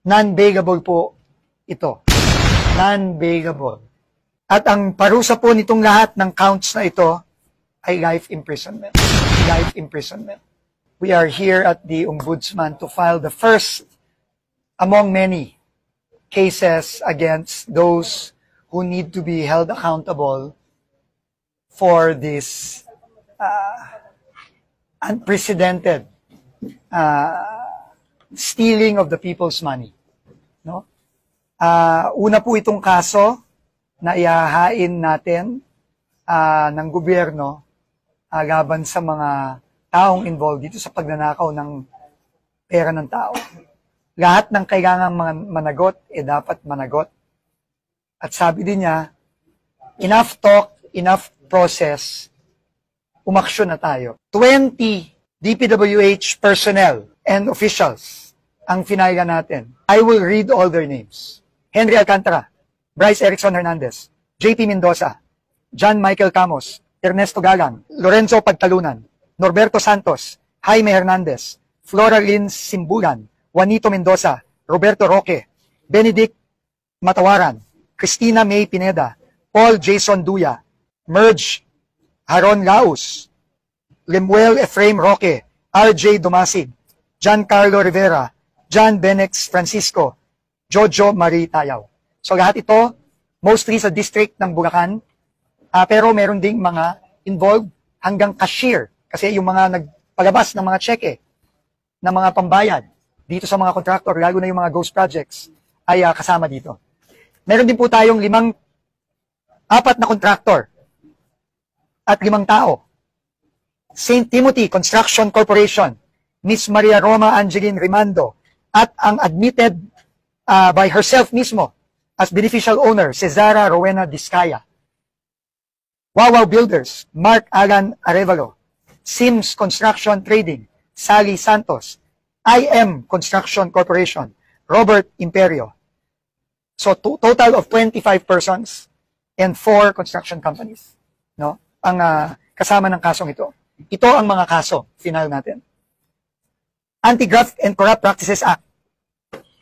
Non-bailable po ito. Non-bailable. At ang parusa po nitong lahat ng counts na ito ay life imprisonment. Life imprisonment. We are here at the Ombudsman to file the first among many cases against those who need to be held accountable for this unprecedented stealing of the people's money. No? Una po itong kaso na ihahain natin ng gobyerno laban sa mga taong involved dito sa pagnanakaw ng pera ng tao. Lahat ng kailangang managot, dapat managot. At sabi din niya, enough talk, enough process, umaksyon na tayo. 20 DPWH personnel and officials ang finalya natin. I will read all their names. Henry Alcantara, Bryce Erickson Hernandez, JP Mendoza, John Michael Camos, Ernesto Galang, Lorenzo Pagtalunan, Norberto Santos, Jaime Hernandez, Flora Lynn Simbulan, Juanito Mendoza, Roberto Roque, Benedict Matawaran, Cristina May Pineda, Paul Jason Duya, Merge Haron Laus, Lemuel Efraim Roque, RJ Domasig, Giancarlo Rivera, John Benex Francisco, Jojo Marie Tayaw. So lahat ito, mostly sa district ng Bulacan, pero meron ding mga involved hanggang cashier. Kasi yung mga nagpalabas ng mga cheque, ng mga pambayad, dito sa mga contractor, lalo na yung mga ghost projects, ay kasama dito. Meron din po tayong 4 na contractor at 5 tao. St. Timothy Construction Corporation, Miss Maria Roma Angeline Rimando, at ang admitted by herself mismo as beneficial owner, Cesara Rowena Discaya. Wawaw Builders, Mark Alan Arevalo, Sims Construction Trading, Sally Santos, IM Construction Corporation, Robert Imperio. So total of 25 persons and 4 construction companies, no? Ang kasama ng kasong ito. Ito ang mga kaso final natin. Anti-Graft and Corrupt Practices Act,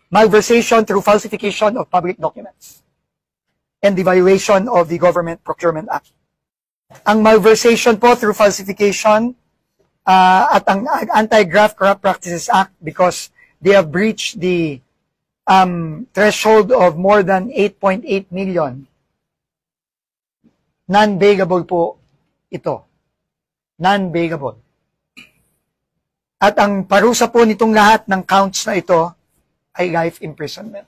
malversation through falsification of public documents, and the violation of the Government Procurement Act. Ang malversation po through falsification at ang Anti-Graft Corrupt Practices Act because they have breached the threshold of more than 8.8 million. Non-bailable po ito. Non-bailable. At ang parusa po nitong lahat ng counts na ito ay life imprisonment.